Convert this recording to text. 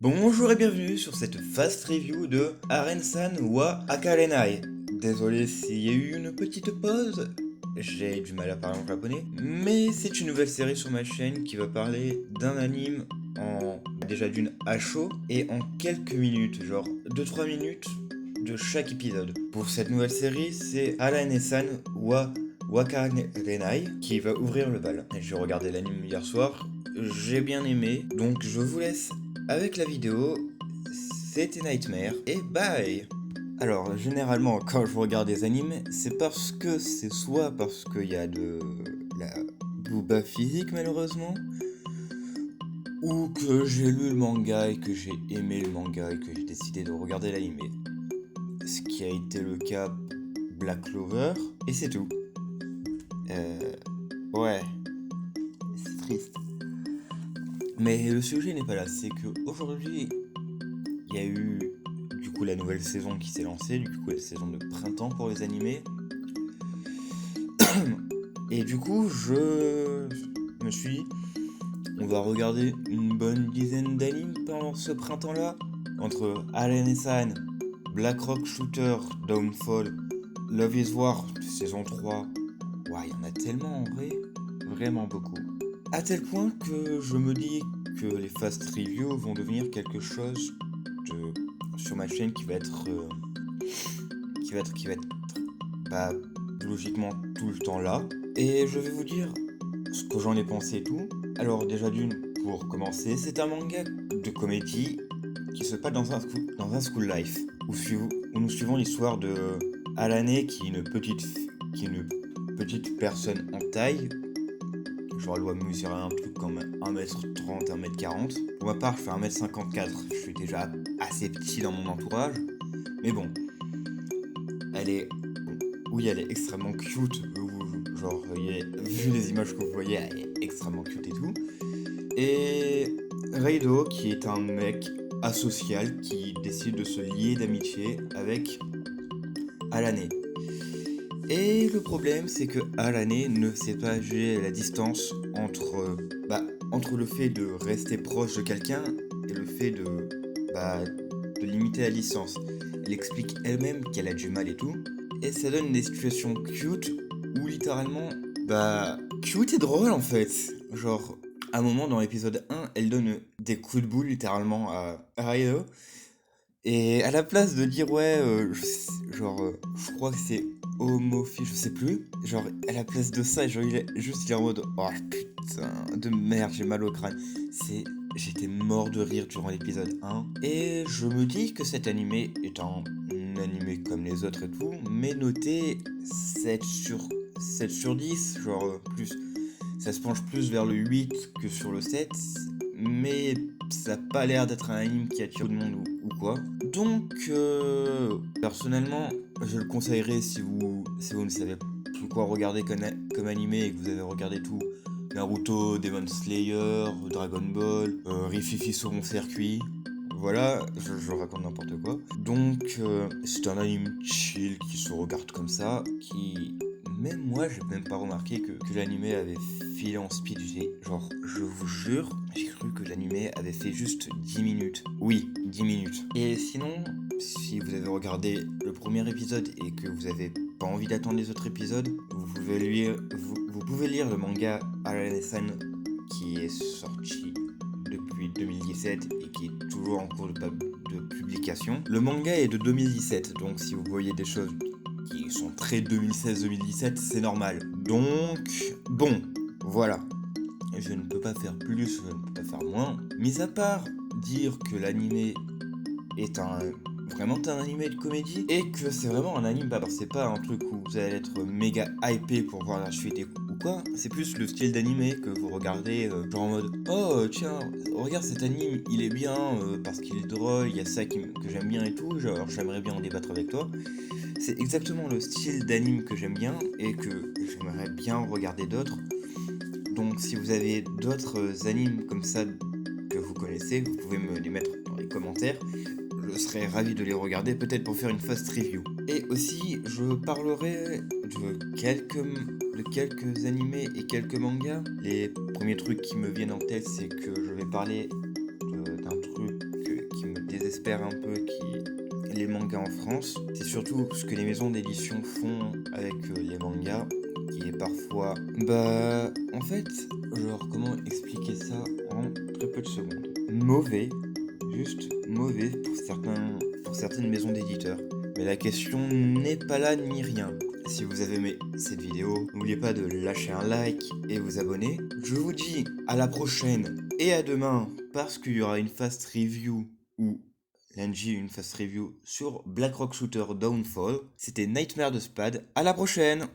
Bonjour et bienvenue sur cette fast review de Aren-san wa Akarenai. Désolé s'il y a eu une petite pause, j'ai du mal à parler en japonais, mais c'est une nouvelle série sur ma chaîne qui va parler d'un anime en déjà d'une à chaud et en quelques minutes, genre 2-3 minutes de chaque épisode. Pour cette nouvelle série, c'est Arane-san wa Wakarenai qui va ouvrir le bal. J'ai regardé l'anime hier soir, j'ai bien aimé, donc je vous laisse avec la vidéo. C'était Nightmare et bye. Alors généralement quand je regarde des animes, c'est parce que c'est soit parce qu'il y a de la booba physique malheureusement, ou que j'ai lu le manga et que j'ai aimé le manga et que j'ai décidé de regarder l'anime. Ce qui a été le cas Black Clover, et c'est tout. Euh, ouais, c'est triste. Mais le sujet n'est pas là, c'est que aujourd'hui, il y a eu du coup la nouvelle saison qui s'est lancée, du coup la saison de printemps pour les animés. Et du coup, je me suis dit, on va regarder une bonne dizaine d'animes pendant ce printemps-là, entre Allen-san, Black Rock Shooter, Downfall, Love is War, saison 3. Ouais, il y en a tellement en vrai, vraiment beaucoup. À tel point que je me dis que les fast reviews vont devenir quelque chose sur ma chaîne qui va être bah, logiquement tout le temps là. Et je vais vous dire ce que j'en ai pensé et tout. Alors déjà d'une, pour commencer, c'est un manga de comédie qui se passe dans un school life, où nous suivons l'histoire de Alane qui est une petite personne en taille. Genre elle doit mesurer un truc comme 1m30, 1m40. Pour ma part, je fais 1m54. Je suis déjà assez petit dans mon entourage. Mais bon, elle est. Oui, elle est extrêmement cute. Genre, vu les images que vous voyez, elle est extrêmement cute et tout. Et Reido, qui est un mec asocial qui décide de se lier d'amitié avec Alane. Et le problème, c'est que Alane ne sait pas gérer la distance entre le fait de rester proche de quelqu'un et le fait de limiter la distance. Elle explique elle-même qu'elle a du mal et tout. Et ça donne des situations cute où littéralement, cute et drôle en fait. Genre, à un moment dans l'épisode 1, elle donne des coups de boule littéralement à Raido. Et à la place de dire ouais, je crois que c'est homophile, je sais plus. Genre, à la place de ça, genre, il est en mode oh putain de merde, j'ai mal au crâne. J'étais mort de rire durant l'épisode 1. Et je me dis que cet animé est un animé comme les autres et tout, mais noté 7 sur 10, genre plus. Ça se penche plus vers le 8 que sur le 7, mais ça n'a pas l'air d'être un anime qui attire tout le monde ou quoi. Donc, personnellement, je le conseillerais si vous ne savez plus quoi regarder comme animé et que vous avez regardé tout. Naruto, Demon Slayer, Dragon Ball, Rififi sur mon circuit. Voilà, je raconte n'importe quoi. Donc, c'est un anime chill qui se regarde comme ça, qui même moi, j'ai même pas remarqué que l'animé avait filé en speed. Genre, je vous jure, j'ai cru que l'animé avait fait juste 10 minutes. Oui, 10 minutes. Et sinon, si vous avez regardé le premier épisode et que vous avez pas envie d'attendre les autres épisodes, vous pouvez lire le manga Arane-san qui est sorti depuis 2017 et qui est toujours en cours de publication. Le manga est de 2017, donc si vous voyez des choses qui sont très 2016-2017, c'est normal. Donc, bon, voilà. Je ne peux pas faire plus, je ne peux pas faire moins. Mis à part dire que l'animé est vraiment un animé de comédie et que c'est vraiment un anime, c'est pas un truc où vous allez être méga hypé pour voir la suite ou quoi, c'est plus le style d'animé que vous regardez genre en mode oh tiens regarde cet anime il est bien parce qu'il est drôle, il y a ça que j'aime bien et tout, genre j'aimerais bien en débattre avec toi. C'est exactement le style d'anime que j'aime bien et que j'aimerais bien regarder d'autres. Donc si vous avez d'autres animes comme ça que vous connaissez, vous pouvez me les mettre dans les commentaires. Je serais ravi de les regarder, peut-être pour faire une fast review. Et aussi, je parlerai de quelques animés et quelques mangas. Les premiers trucs qui me viennent en tête, c'est que je vais parler d'un truc experts un peu les mangas en France. C'est surtout ce que les maisons d'édition font avec les mangas, qui est parfois... Bah, en fait, genre, comment expliquer ça en très peu de secondes? Mauvais, juste mauvais pour certaines maisons d'éditeurs. Mais la question n'est pas là ni rien. Si vous avez aimé cette vidéo, n'oubliez pas de lâcher un like et vous abonner. Je vous dis à la prochaine et à demain parce qu'il y aura une fast review ou lundi une fast review sur Black Rock Shooter Downfall. C'était Nightmare de Spad. À la prochaine!